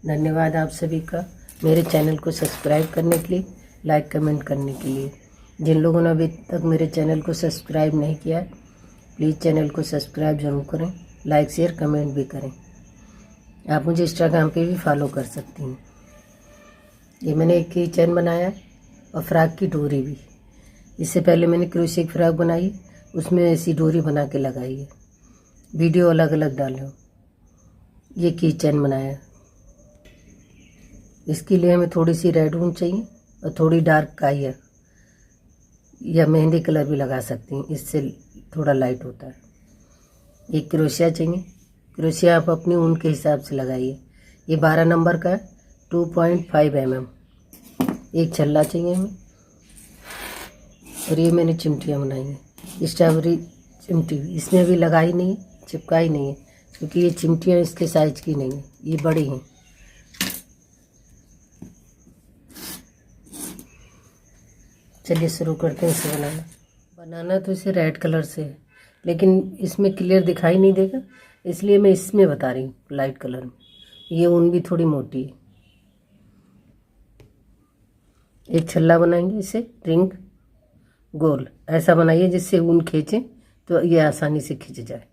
धन्यवाद आप सभी का मेरे चैनल को सब्सक्राइब करने के लिए, लाइक कमेंट करने के लिए। जिन लोगों ने अभी तक मेरे चैनल को सब्सक्राइब नहीं किया है, प्लीज़ चैनल को सब्सक्राइब ज़रूर करें, लाइक शेयर कमेंट भी करें। आप मुझे इंस्टाग्राम पे भी फॉलो कर सकती हैं। ये मैंने एक की चैन बनाया है और फ्रॉक की डोरी भी। इससे पहले मैंने क्रोशिया की फ्रॉक बनाई, उसमें ऐसी डोरी बना के लगाई है। वीडियो अलग अलग डालो। ये की चैन बनाया है। इसके लिए हमें थोड़ी सी रेड ऊन चाहिए और थोड़ी डार्क काई है, या मेहंदी कलर भी लगा सकती हैं, इससे थोड़ा लाइट होता है। एक क्रोशिया चाहिए। क्रोशिया आप अपनी ऊन के हिसाब से लगाइए। ये 12 नंबर का है, 2.5 mm। एक छल्ला चाहिए हमें। और ये मैंने चिमटियाँ बनाई हैं, स्ट्रॉबेरी चिमटी। इसमें अभी लगाई नहीं, चिपकाई नहीं है, क्योंकि ये चिमटियाँ इसके साइज की नहीं है, ये बड़ी हैं। चलिए शुरू करते हैं इसे बनाना तो इसे रेड कलर से है, लेकिन इसमें क्लियर दिखाई नहीं देगा, इसलिए मैं इसमें बता रही हूँ लाइट कलर में। ये ऊन भी थोड़ी मोटी है। एक छल्ला बनाएंगे, इसे रिंग गोल ऐसा बनाइए जिससे ऊन खींचे तो ये आसानी से खींच जाए।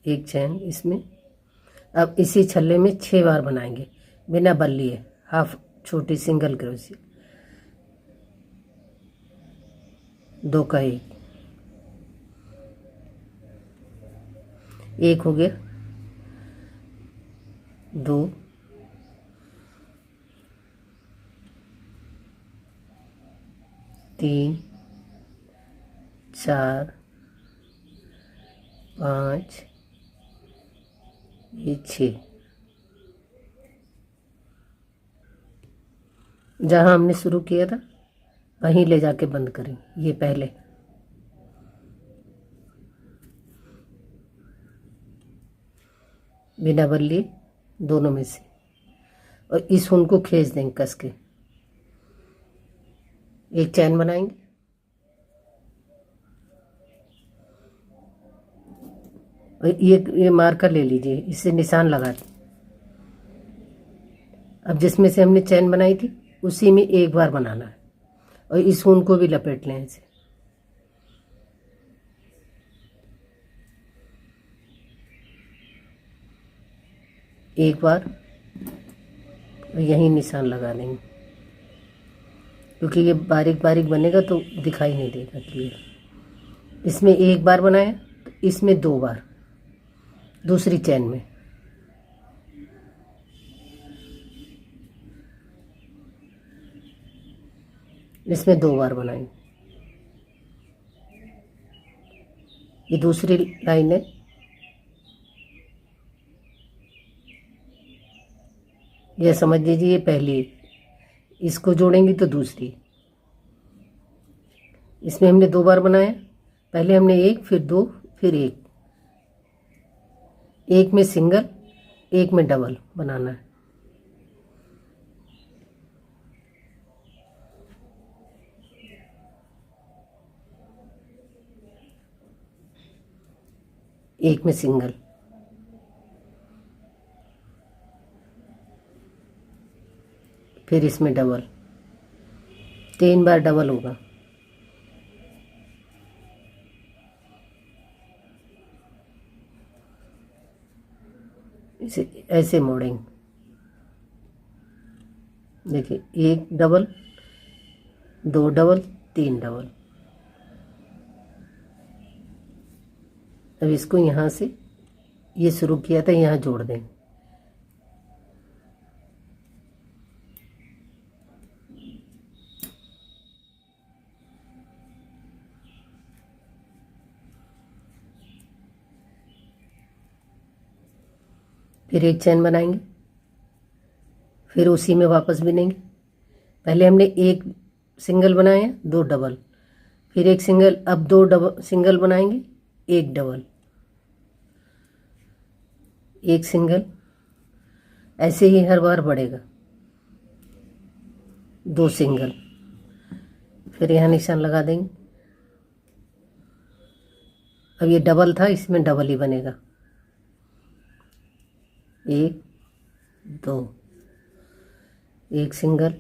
एक चैन इसमें। अब इसी छल्ले में 6 बार बनाएंगे बिना बल लिए, हाफ छोटी सिंगल क्रोशिया। 2 का एक हो गया, 2, 3, 4, 5, ये 6। जहाँ हमने शुरू किया था वहीं ले जाके बंद करें। ये पहले बिना बल लिए दोनों में से, और इस ऊन को खींच देंगे कस के। एक चैन बनाएंगे और ये मार्कर ले लीजिए, इससे निशान लगा दें। अब जिसमें से हमने चैन बनाई थी उसी में एक बार बनाना है, और इस ऊन को भी लपेट लें ऐसे। एक बार यहीं निशान लगा देंगे, क्योंकि ये बारीक बारीक बनेगा तो दिखाई नहीं देगा क्लियर। इसमें एक बार बनाया तो इसमें 2 बार, दूसरी चैन में। इसमें 2 बार बनाएंगे। ये दूसरी लाइन है। यह समझ लीजिए ये पहली, इसको जोड़ेंगे तो दूसरी। इसमें हमने 2 बार बनाया, पहले हमने 1, फिर 2, फिर 1। एक में सिंगल, एक में डबल बनाना है। एक में सिंगल, फिर इसमें डबल। 3 बार डबल होगा। इसे ऐसे मोड़ेंगे, देखिए 1 डबल, 2 डबल, 3 डबल। अब इसको यहाँ से, ये शुरू किया था यहाँ जोड़ देंगे। फिर एक चैन बनाएंगे, फिर उसी में वापस बिनेंगे। पहले हमने एक सिंगल बनाया, 2 डबल, फिर एक सिंगल, अब 2 डबल सिंगल बनाएंगे, 1 डबल, एक सिंगल। ऐसे ही हर बार बढ़ेगा। 2 सिंगल, फिर यहाँ निशान लगा देंगे। अब ये डबल था, इसमें डबल ही बनेगा। एक, दो, एक सिंगल,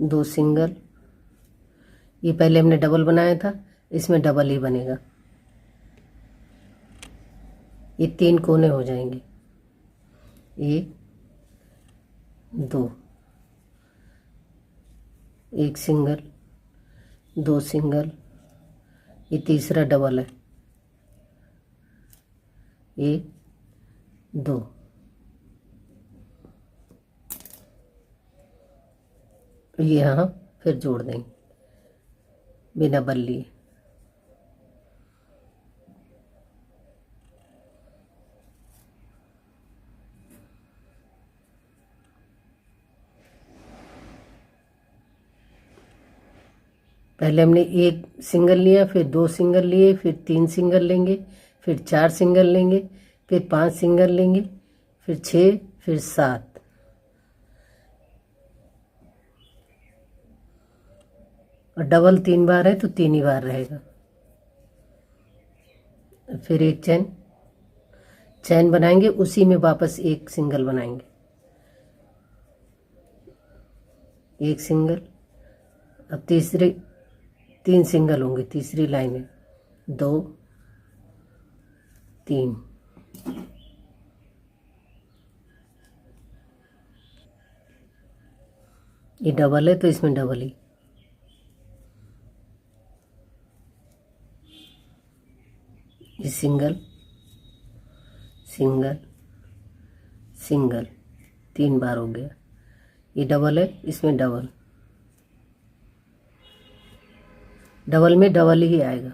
दो सिंगल। ये पहले हमने डबल बनाया था, इसमें डबल ही बनेगा। ये 3 कोने हो जाएंगे। एक, दो, एक सिंगल, दो सिंगल, ये तीसरा डबल है। एक, दो, ये यहाँ फिर जोड़ देंगे बिना बल लिए। पहले हमने एक सिंगल लिया, फिर 2 सिंगल लिए, फिर 3 सिंगल लेंगे, फिर 4 सिंगल लेंगे, फिर 5 सिंगल लेंगे, फिर 6, फिर 7। और डबल 3 बार है तो 3 ही बार रहेगा। फिर एक चैन बनाएंगे, उसी में वापस एक सिंगल बनाएंगे। एक सिंगल, अब 3 सिंगल होंगे तीसरी लाइन में। 2, 3, ये डबल है तो इसमें डबल ही। ये सिंगल, सिंगल, सिंगल, 3 बार हो गया। ये डबल है, इसमें डबल, डबल में डबल ही आएगा।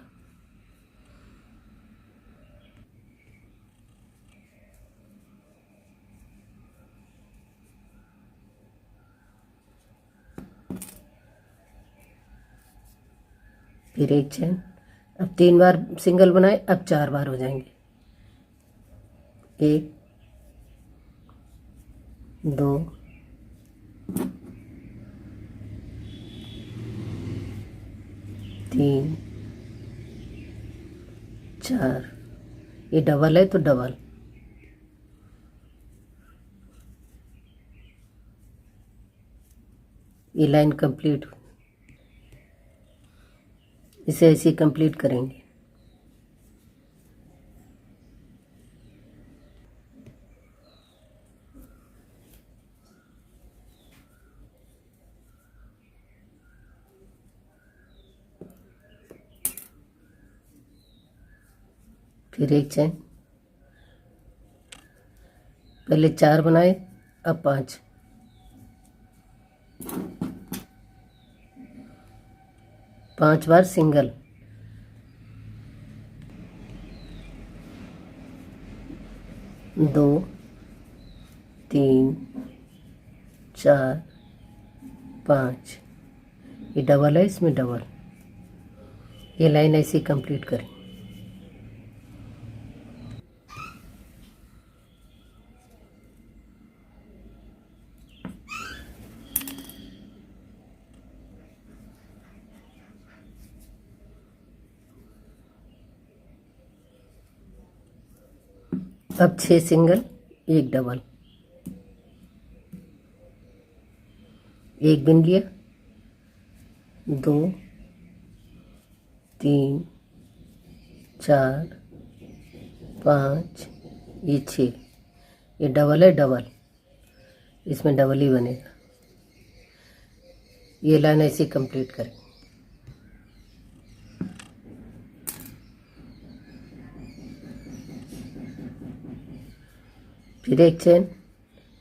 फिर एक चैन, अब 3 बार सिंगल बनाए, अब 4 बार हो जाएंगे। 1, 2, 3, 4, ये डबल है तो डबल। ये लाइन कंप्लीट, इसे ऐसे कंप्लीट करेंगे। फिर एक चैन, पहले 4 बनाए, अब 5। पांच बार सिंगल, 2, 3, 4, 5, ये डबल है, इसमें डबल। ये लाइन ऐसे ही कंप्लीट करें। अब 6 सिंगल, एक डबल, एक बिन लिया, 2, 3, 4, 5, ये 6, ये डबल है, डबल, इसमें डबल ही बनेगा। ये लाइन ऐसे कंप्लीट करें। फिर एक चैन,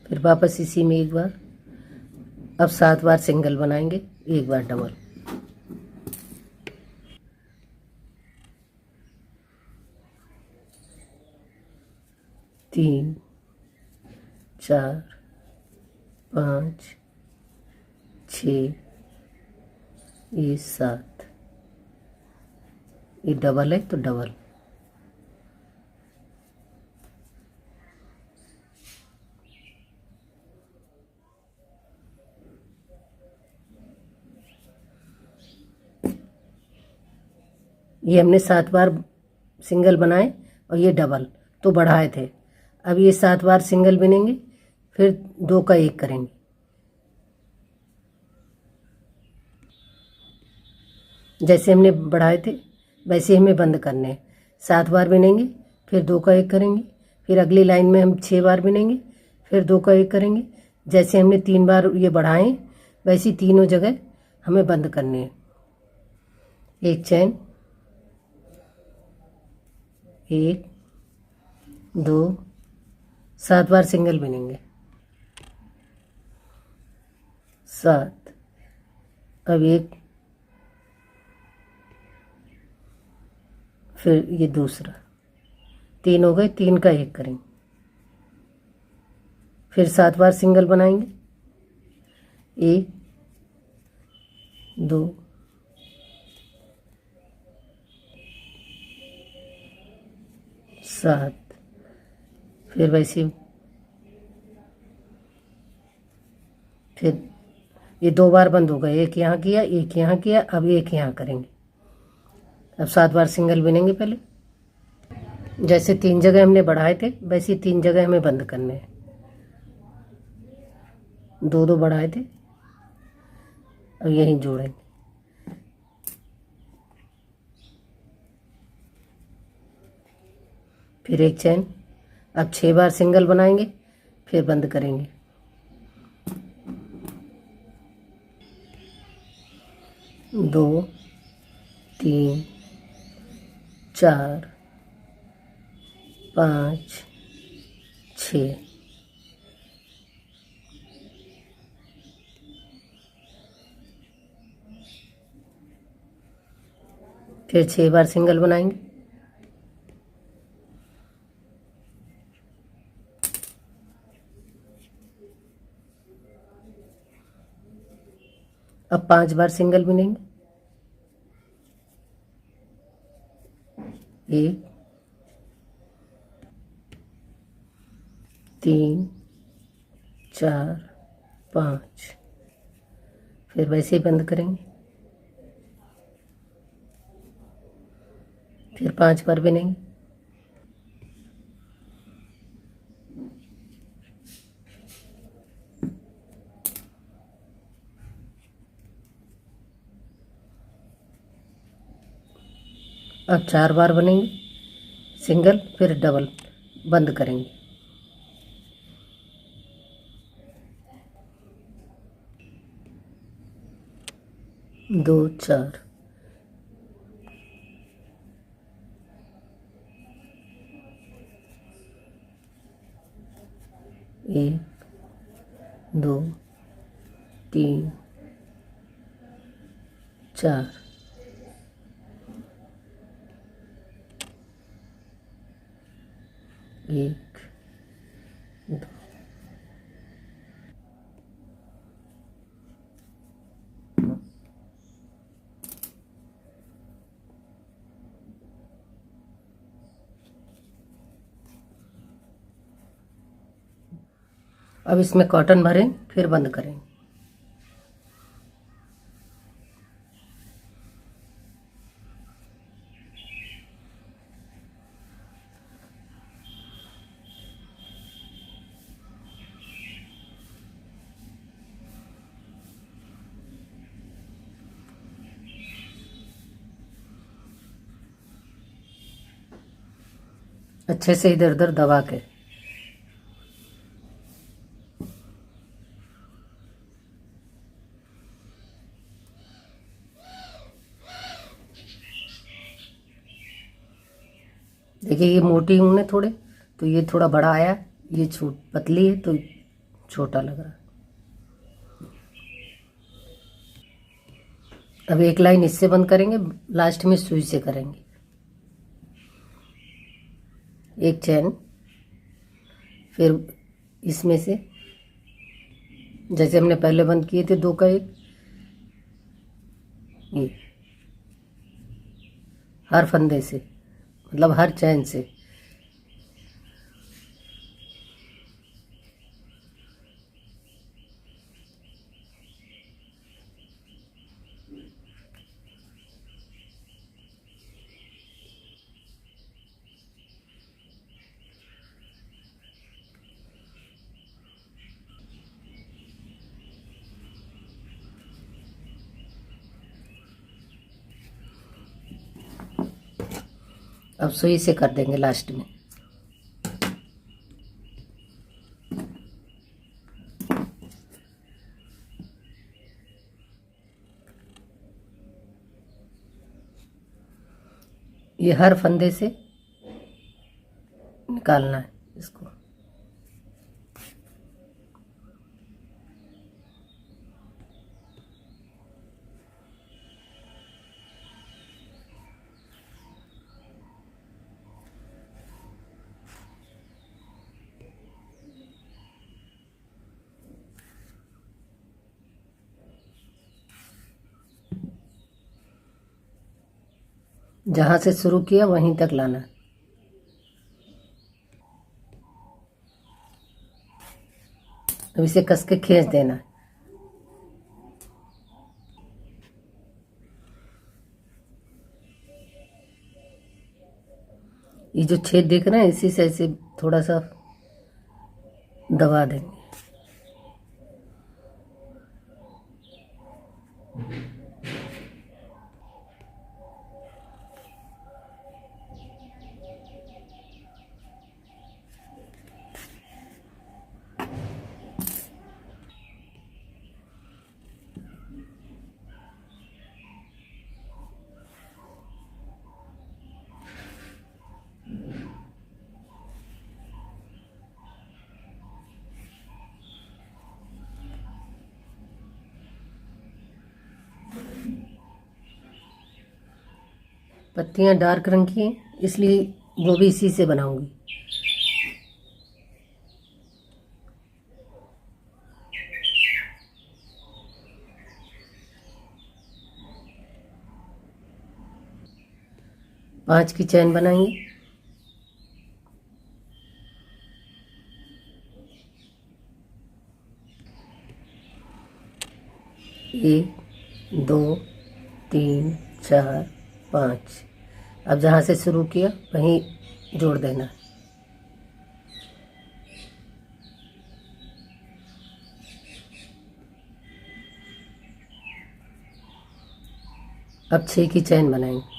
फिर वापस इसी में एक बार। अब 7 बार सिंगल बनाएंगे, एक बार डबल। तीन, 4, 5, 6, ये 7, ये डबल है तो डबल। ये हमने 7 बार सिंगल बनाए और ये डबल तो बढ़ाए थे। अब ये 7 बार सिंगल बिनेंगे, फिर 2 का 1 करेंगे। जैसे हमने बढ़ाए थे वैसे हमें बंद करने हैं। 7 बार बिनेंगे, फिर 2 का 1 करेंगे, फिर अगली लाइन में हम 6 बार बिनेंगे, फिर 2 का 1 करेंगे। जैसे हमने 3 बार ये बढ़ाए वैसी तीनों जगह हमें बंद करने हैं। एक चैन, 1 2, 7 बार सिंगल बिनेंगे, 7। अब एक, फिर ये दूसरा, 3 हो गए, 3 का 1 करेंगे, फिर 7 बार सिंगल बनाएंगे, 1 2 7, फिर वैसे फिर ये 2 बार बंद हो गए, एक यहाँ किया, एक यहाँ किया, अब एक यहाँ करेंगे। अब 7 बार सिंगल बिनेंगे पहले। जैसे 3 जगह हमने बढ़ाए थे वैसे 3 जगह हमें बंद करने हैं। 2 2 बढ़ाए थे, अब यहीं जोड़ेंगे। फिर एक चैन। अब 6 बार सिंगल बनाएंगे, फिर बंद करेंगे। 2 3 4 5 6, फिर 6 बार सिंगल बनाएंगे, अब 5 बार सिंगल बिनेंगे, 1 3 4 5, फिर वैसे ही बंद करेंगे, फिर 5 बार बिनेंगे, अब 4 बार बनेंगे सिंगल, फिर डबल बंद करेंगे। 2 4, 1 2 3 4, 1 2। अब इसमें कॉटन भरें, फिर बंद करेंगे। अच्छे से इधर उधर दबा के। देखिए ये मोटी ऊन है थोड़े, तो ये थोड़ा बड़ा आया, ये पतली है तो छोटा लग रहा है। अब एक लाइन इससे बंद करेंगे, लास्ट में सुई से करेंगे। एक चैन, फिर इसमें से जैसे हमने पहले बंद किए थे 2 का 1, ये हर फंदे से, मतलब हर चैन से। अब सुई से कर देंगे लास्ट में। ये हर फंदे से निकालना है इसको। जहाँ से शुरू किया वहीं तक लाना है। अब इसे कस के खींच देना है। ये जो छेद दिख रहा है इसी से ऐसे थोड़ा सा दबा देंगे। पत्तियां डार्क रंग की हैं इसलिए वो भी इसी से बनाऊंगी। पांच की चैन बनाएंगे। एक, दो, तीन, चार, पाँच। अब जहाँ से शुरू किया वहीं जोड़ देना। अब 6 की चैन बनाएंगे।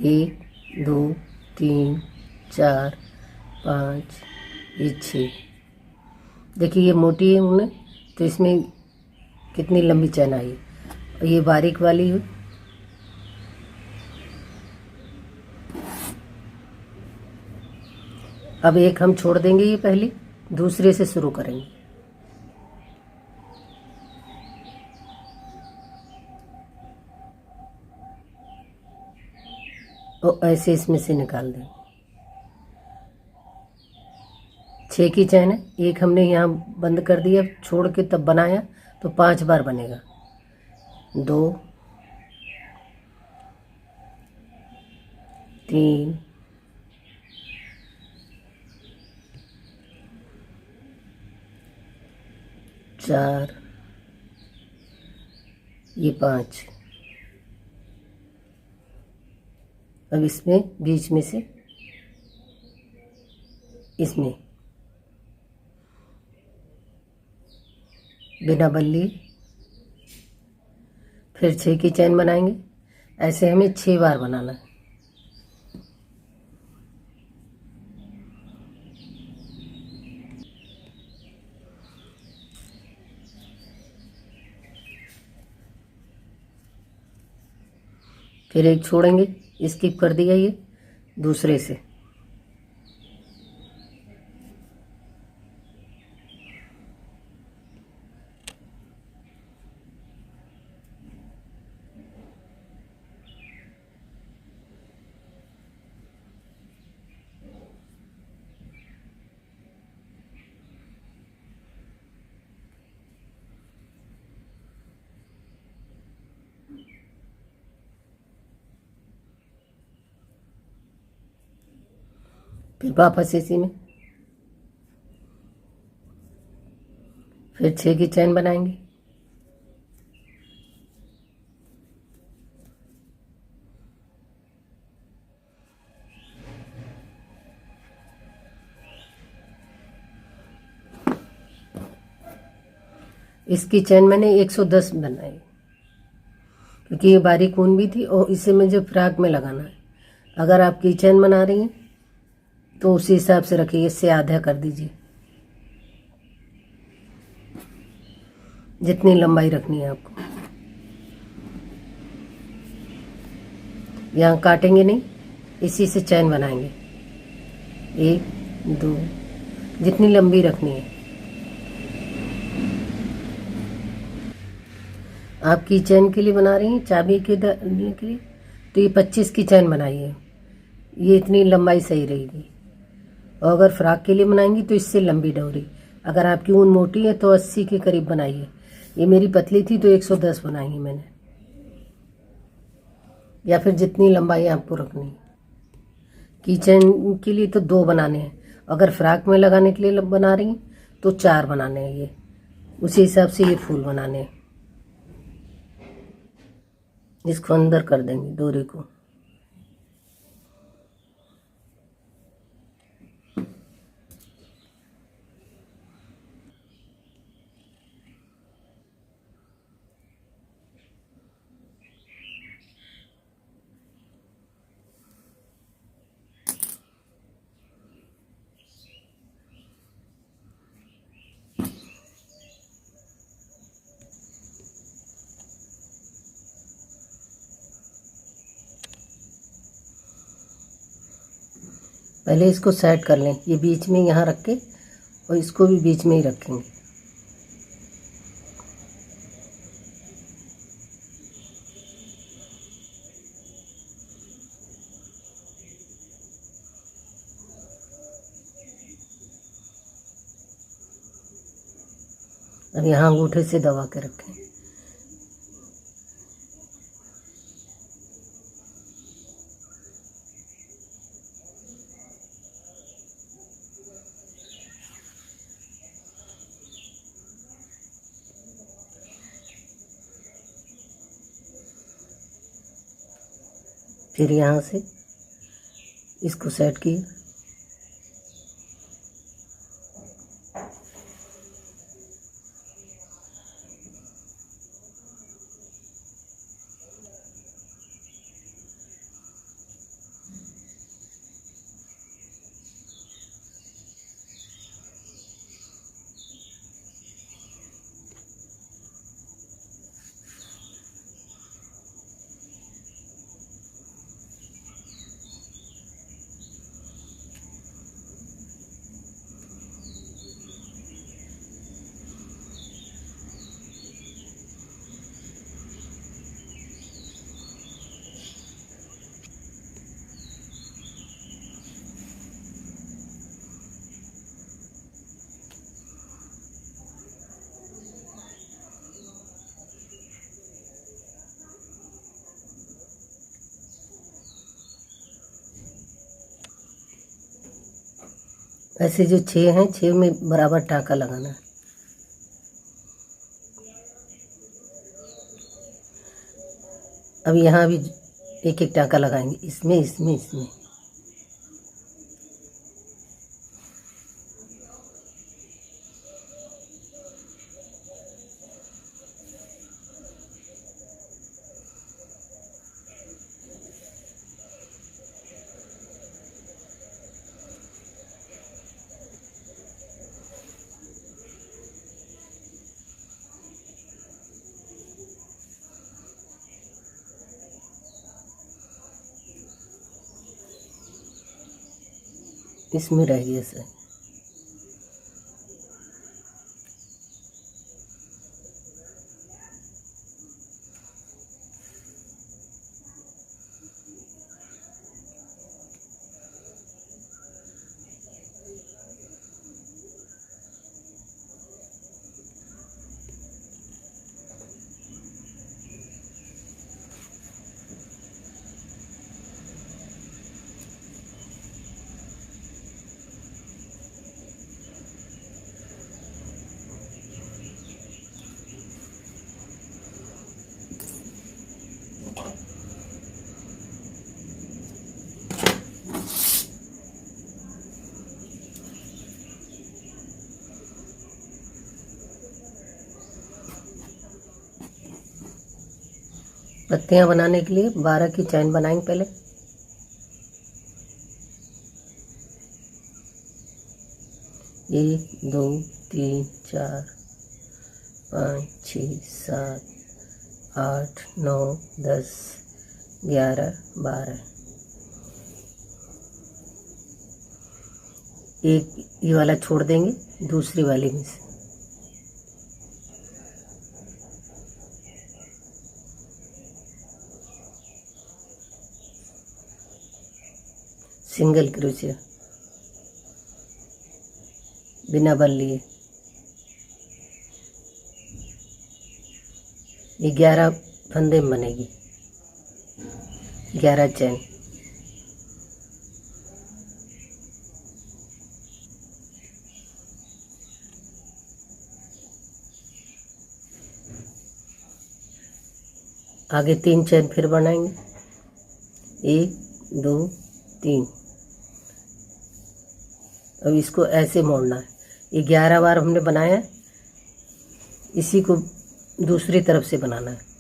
1, 2, 3, 4, 5, ये 6। देखिए ये मोटी है उन्हें, तो इसमें कितनी लंबी चैन आई है। और ये बारीक वाली है। अब एक हम छोड़ देंगे, ये पहली, दूसरे से शुरू करेंगे। और ऐसे इसमें से निकाल देंगे। 6 की चैन है, एक हमने यहाँ बंद कर दिया, छोड़ के तब बनाया तो 5 बार बनेगा। 2, 3, 4, ये 5। अब इसमें बीच में से इसमें बिना बल्ली फिर 6 की चैन बनाएंगे। ऐसे हमें 6 बार बनाना है। फिर एक छोड़ेंगे, स्किप कर दिया ये दूसरे से। फिर वापस इसी में फिर 6 की चैन बनाएंगे। इसकी चैन मैंने 110 बनाई, क्योंकि ये बारीक ऊन भी थी और इसे मुझे फ्रॉक में लगाना है। अगर आप की चैन बना रही हैं तो उसी हिसाब से रखिए, इससे आधा कर दीजिए, जितनी लंबाई रखनी है आपको। यहाँ काटेंगे नहीं, इसी से चैन बनाएंगे। 1 2, जितनी लंबी रखनी है। आप की चैन के लिए बना रही हैं, चाबी के डालने के लिए, तो ये 25 की चैन बनाइए, ये इतनी लंबाई सही रहेगी। और अगर फ्रॉक के लिए बनाएंगी तो इससे लंबी डोरी। अगर आपकी ऊन मोटी है तो 80 के करीब बनाइए। ये मेरी पतली थी तो 110 बनाई मैंने, या फिर जितनी लंबाई आपको रखनी है। की चैन के लिए तो 2 बनाने हैं, अगर फ्रॉक में लगाने के लिए बना रही हैं तो 4 बनाने हैं। ये उसी हिसाब से ये फूल बनाने हैं। इसको अंदर कर देंगे डोरी को। पहले इसको सेट कर लें, ये बीच में यहाँ रख के, और इसको भी बीच में ही रखेंगे। अब यहाँ अंगूठे से दबा के रखें। फिर यहाँ से इसको सेट किया। ऐसे जो 6 हैं, 6 में बराबर टाँका लगाना है। अब यहाँ भी एक एक टाँका लगाएंगे, इसमें इसमें इसमें। इसमें रह गया सही। पत्तियां बनाने के लिए 12 की चैन बनाएंगे पहले। 1 2 3 4 5 6 7 8 9 10 11 12। एक ये वाला छोड़ देंगे दूसरी वाली में से। सिंगल क्रोशिया बिना बल लिए। ये 11 फंदे में बनेगी, 11 चैन। आगे 3 चैन फिर बनाएंगे, 1 2 3। अब इसको ऐसे मोड़ना है। ये 11 बार हमने बनाया है, इसी को दूसरी तरफ से बनाना है।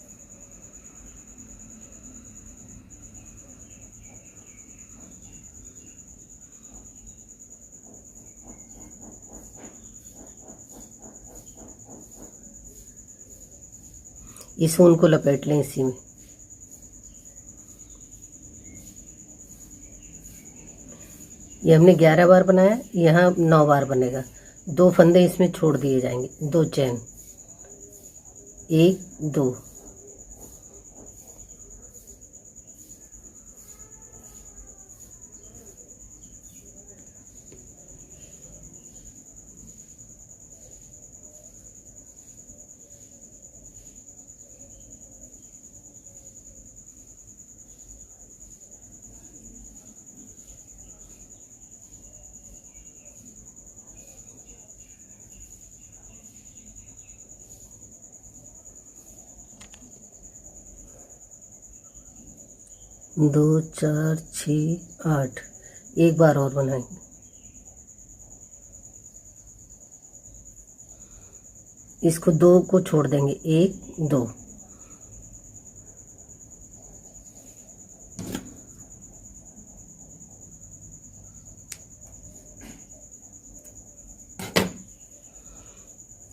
इस ऊन को लपेट लें इसी में। ये हमने 11 बार बनाया, यहाँ 9 बार बनेगा। 2 फंदे इसमें छोड़ दिए जाएंगे, 2 चैन, 1 2। दो 4 6 8। एक बार और बनाएंगे। इसको 2 को छोड़ देंगे, 1 2।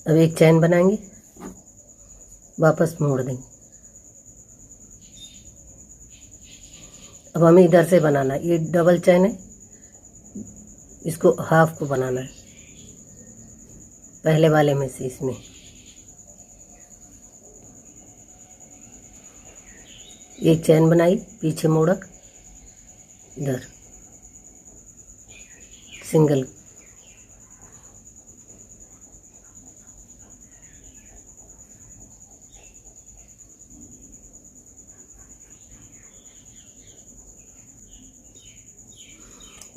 अब एक चैन बनाएंगे, वापस मोड़ देंगे। अब हमें इधर से बनाना है, ये डबल चैन है, इसको हाफ को बनाना है पहले वाले में से। इसमें एक चैन बनाई, पीछे मोड़ा, इधर सिंगल।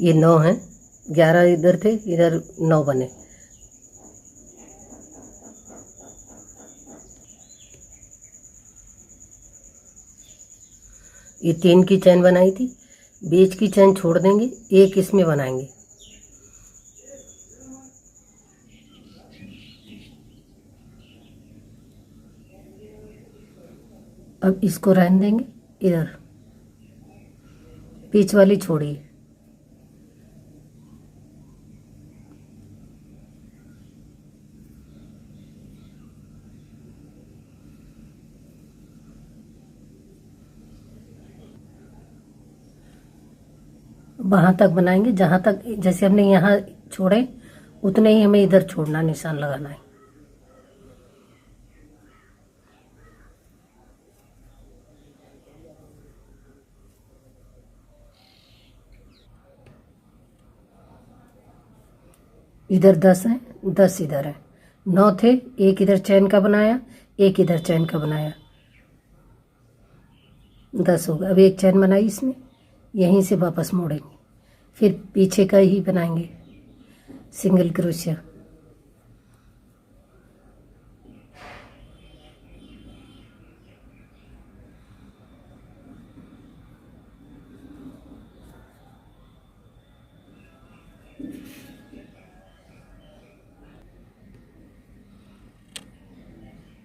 ये 9 है, 11 इधर थे, इधर 9 बने। ये 3 की चैन बनाई थी, बीच की चैन छोड़ देंगे, एक इसमें बनाएंगे। अब इसको रहने देंगे, इधर बीच वाली छोड़िए। वहाँ तक बनाएंगे जहाँ तक, जैसे हमने यहाँ छोड़े उतने ही हमें इधर छोड़ना, निशान लगाना है। इधर 10 है, 10 इधर है, 9 थे, एक इधर चैन का बनाया, एक इधर चैन का बनाया, 10 होगा। अब एक चैन बनाई इसमें, यहीं से वापस मोड़ेंगे, फिर पीछे का ही बनाएंगे सिंगल क्रोशिया।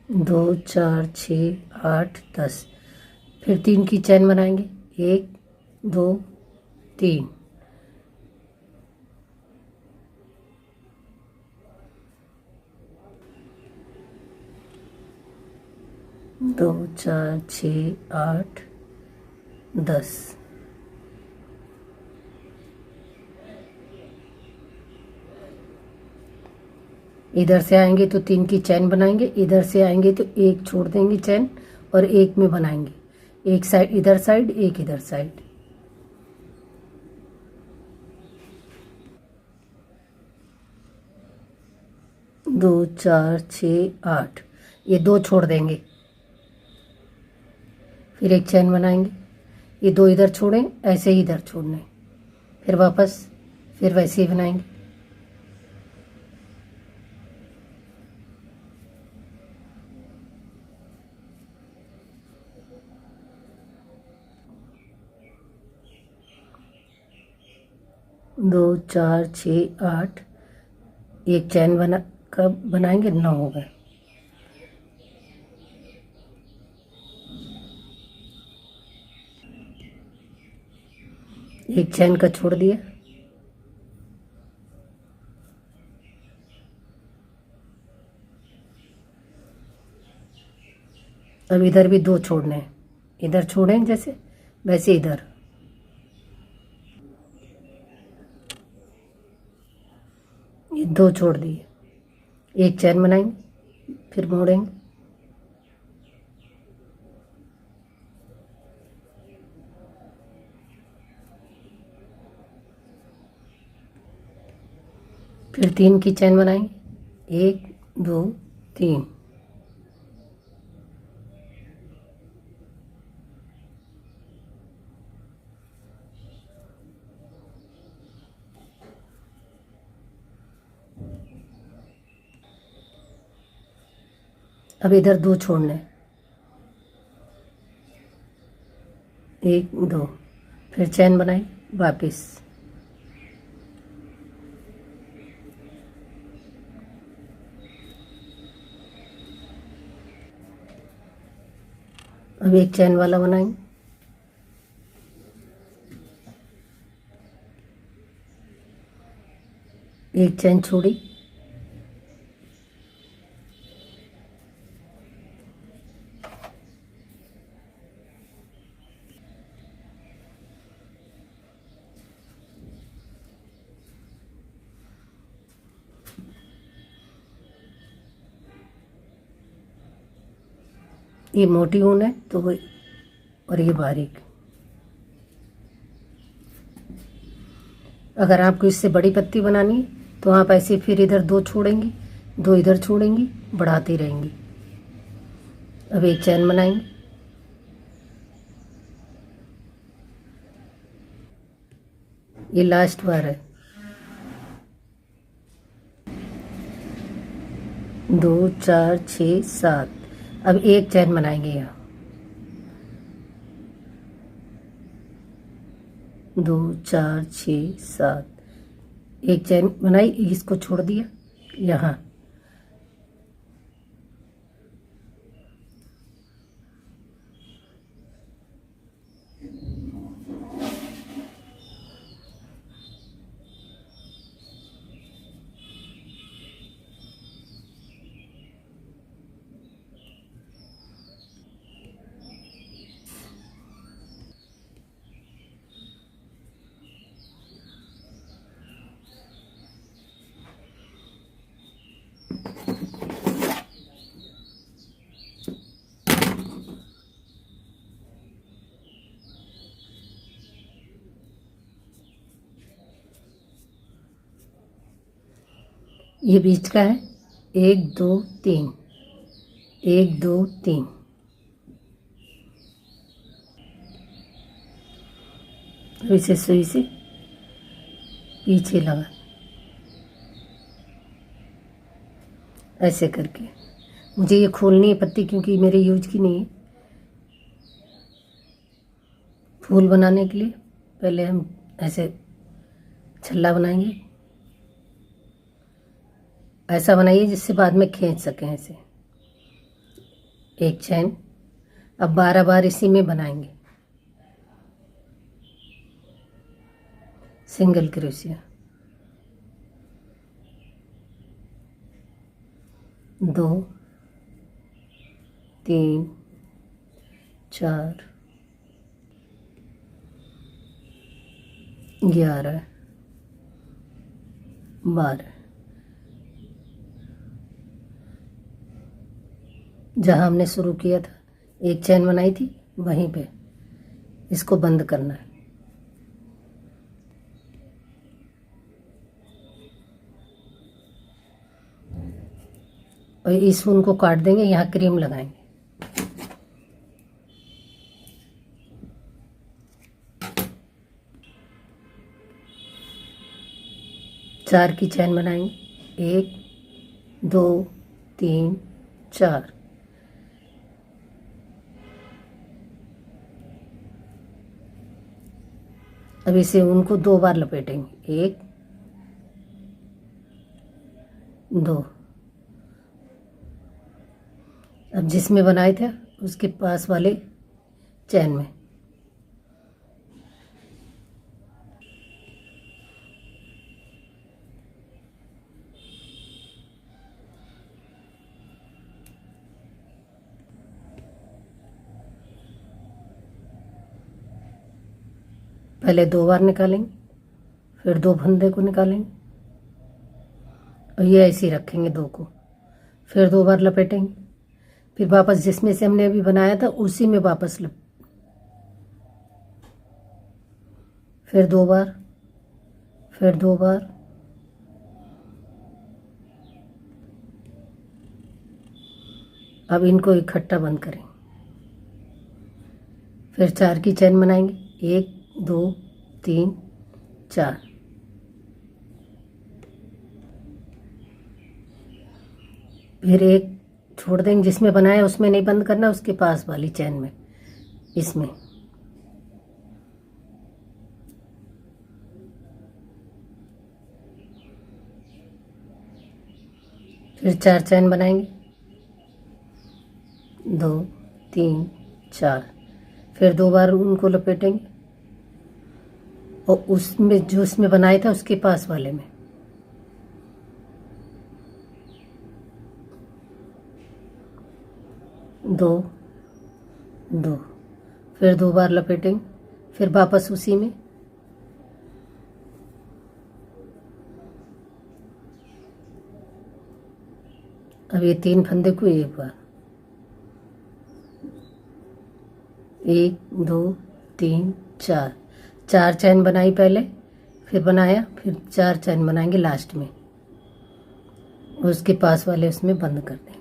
दो 4 6 8 10। फिर 3 की चैन बनाएंगे, 1 2 3। 2 4 6 8 10। इधर से आएंगे तो 3 की चैन बनाएंगे, इधर से आएंगे तो एक छोड़ देंगे चैन और एक में बनाएंगे, एक साइड इधर साइड, एक इधर साइड। दो 4 6 8, ये 2 छोड़ देंगे, फिर एक चैन बनाएंगे, ये 2 इधर छोड़ें, ऐसे ही इधर छोड़ने, फिर वापस, फिर वैसे ही बनाएंगे। दो 4 6 8, एक चैन बना कब बनाएंगे, 9 हो गए। एक चैन का छोड़ दिया, अब इधर भी 2 छोड़ने हैं, इधर छोड़ें जैसे वैसे इधर, ये 2 छोड़ दिए, एक चैन बनाएंगे, फिर मोड़ेंगे, फिर 3 की चैन बनाएंगे, 1 2 3। अब इधर 2 छोड़ने हैं, 1 2, फिर चैन बनाई, वापिस, अब एक चैन वाला बनाएंगे, एक चैन छोड़ी, ये मोटी ऊन है तो वो, और ये बारीक। अगर आपको इससे बड़ी पत्ती बनानी है तो आप ऐसे फिर इधर 2 छोड़ेंगी, 2 इधर छोड़ेंगी, बढ़ाती रहेंगी। अब एक चैन बनाएंगे, ये लास्ट बार है, 2 4 6 7। अब एक चैन बनाएंगे यहाँ, 2 4 6 7, एक चैन बनाई, इसको छोड़ दिया यहाँ, ये बीच का है, 1 2 3, 1 2 3। अब इसे सुई से पीछे लगा, ऐसे करके। मुझे ये खोलनी है पत्ती क्योंकि मेरे यूज की नहीं है। फूल बनाने के लिए पहले हम ऐसे छल्ला बनाएंगे, ऐसा बनाइए जिससे बाद में खींच सकें ऐसे। एक चैन, अब 12 बार इसी में बनाएंगे, सिंगल क्रोशिया, 2 3 4, 11, 12। जहाँ हमने शुरू किया था, एक चैन बनाई थी, वहीं पे इसको बंद करना है। और इस ऊन को काट देंगे, यहाँ क्रीम लगाएंगे। चार की चैन बनाएंगे, 1, 2, 3, 4। अब इसे ऊन को 2 बार लपेटेंगे, 1, 2। अब जिसमें बनाए थे उसके पास वाले चैन में पहले 2 बार निकालेंगे, फिर 2 फंदे को निकालेंगे और ये ऐसे ही रखेंगे 2 को, फिर 2 बार लपेटेंगे, फिर वापस जिसमें से हमने अभी बनाया था उसी में वापस फिर 2 बार, फिर 2 बार। अब इनको इकट्ठा बंद करें, फिर 4 की चैन बनाएंगे, 1, 2, 3, 4। फिर एक छोड़ देंगे, जिसमें बनाया उसमें नहीं बंद करना, उसके पास वाली चैन में, इसमें। फिर 4 चैन बनाएंगे, 2, 3, 4। फिर 2 बार उनको लपेटेंगे और उसमें जो उसमें बनाया था उसके पास वाले में। दो, 2। फिर 2 बार लपेटेंगे, फिर वापस उसी में। अब ये 3 फंदे को एक बार, 1, 2, 3, 4। 4 चैन बनाई पहले, फिर बनाया, फिर 4 चैन बनाएंगे लास्ट में, उसके पास वाले उसमें बंद कर देंगे।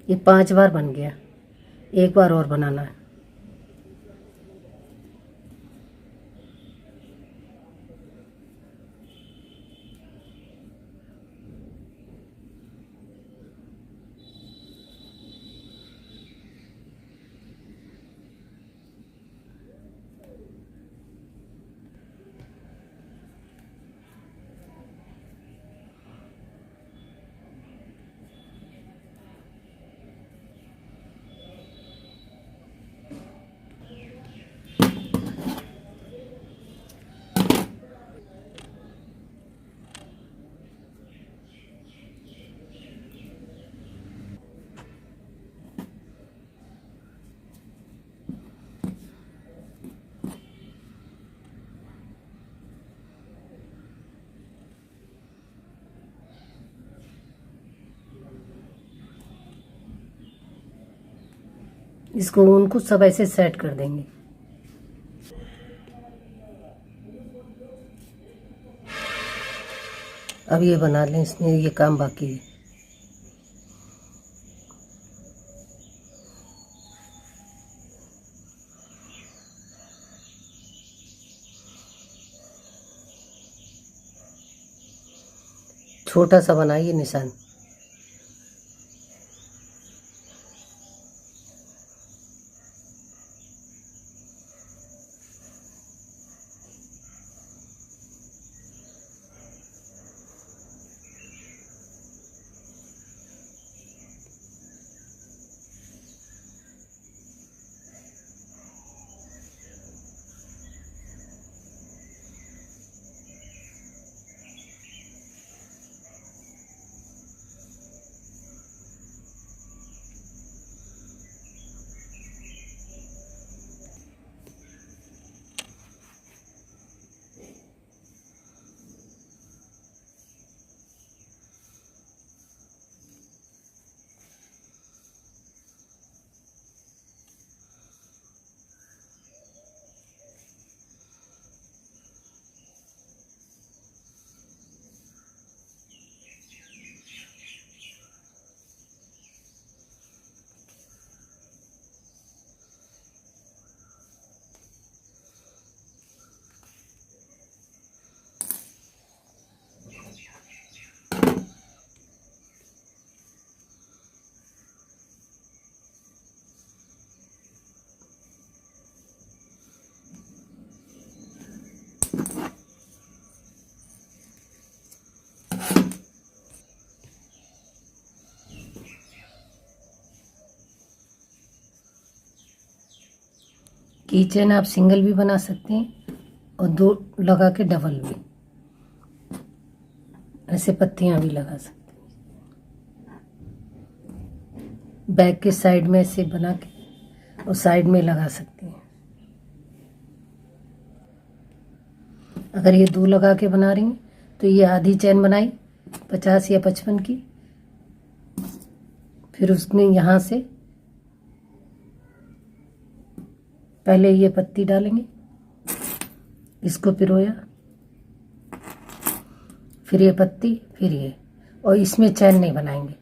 ये 5 बार बन गया, एक बार और बनाना है। इसको ऊन को सब ऐसे सेट कर देंगे। अब ये बना लें, इसमें ये काम बाकी है। छोटा सा बनाइए निशान। की चेन आप सिंगल भी बना सकते हैं और 2 लगा के डबल भी, ऐसे पत्तियां भी लगा सकते हैं। बैक के साइड में ऐसे बना के और साइड में लगा सकते हैं। अगर ये 2 लगा के बना रही हैं तो ये आधी चैन बनाई 50 या 55 की, फिर उसमें यहाँ से पहले ये पत्ती डालेंगे, इसको पिरोया, फिर ये पत्ती, फिर ये, और इसमें चैन नहीं बनाएंगे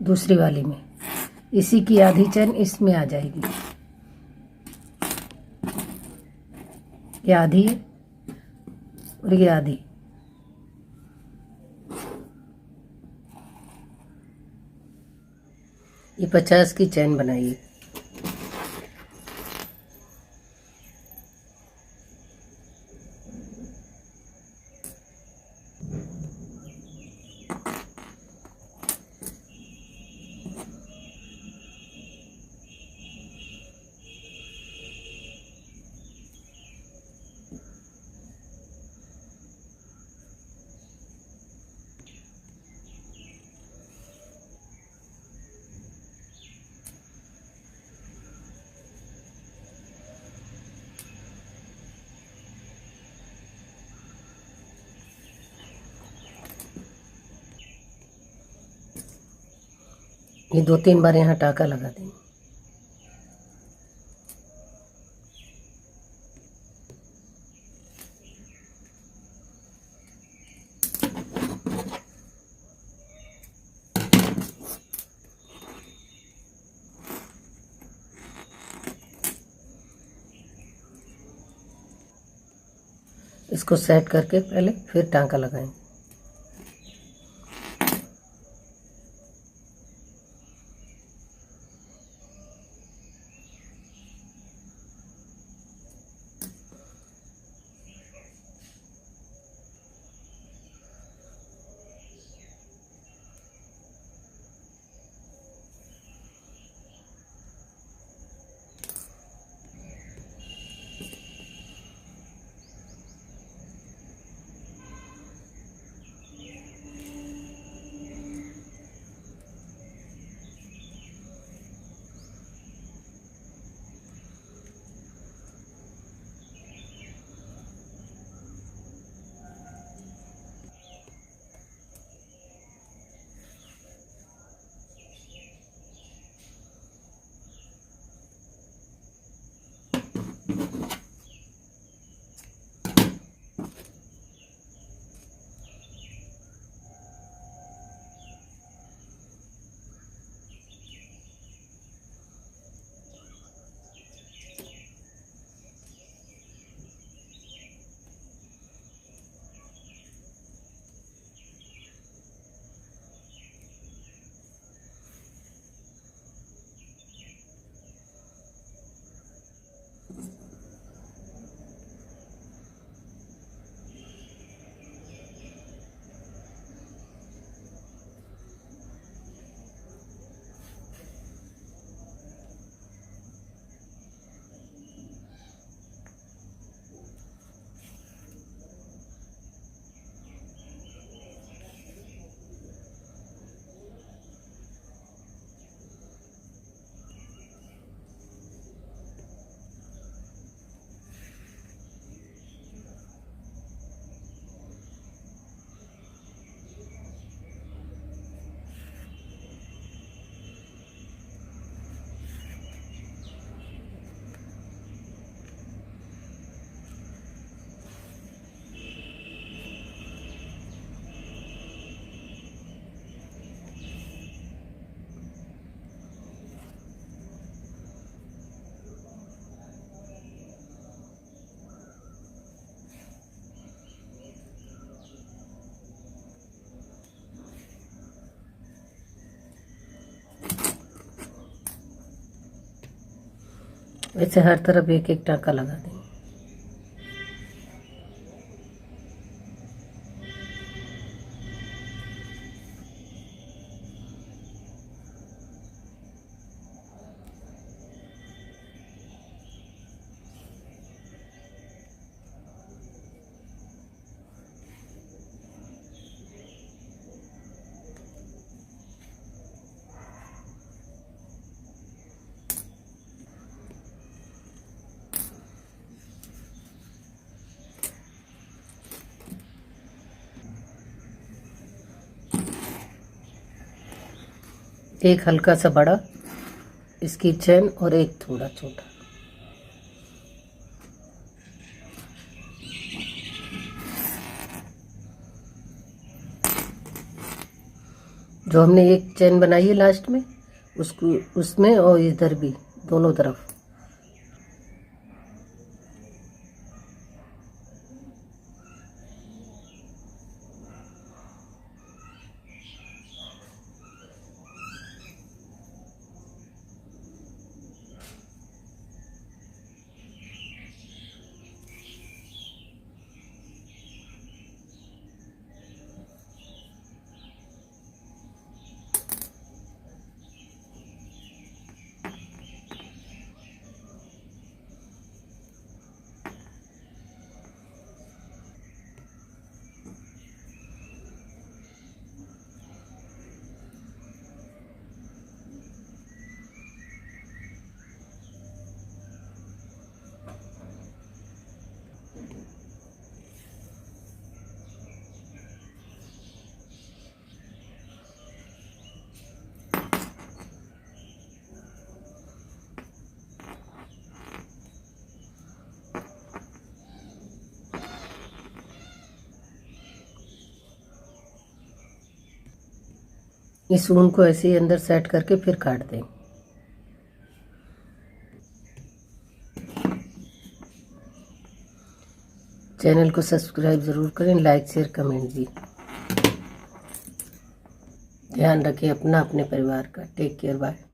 दूसरी वाली में। इसी की आधी चैन इसमें आ जाएगी। ये आधी है और ये आधी। ये 50 की चैन बनाइए। ये 2-3 बार यहाँ टाका लगा देंगे। इसको सेट करके पहले फिर टांका लगाएंगे। वैसे हर तरफ एक एक टाँका लगा देंगे। एक हल्का सा बड़ा इसकी चैन और एक थोड़ा छोटा। जो हमने एक चैन बनाई है लास्ट में, उसको उसमें और इधर भी दोनों तरफ इस ऊन को ऐसे ही अंदर सेट करके फिर काट दें। चैनल को सब्सक्राइब ज़रूर करें, लाइक शेयर कमेंट भी। ध्यान रखें अपना, अपने परिवार का। Take care, bye.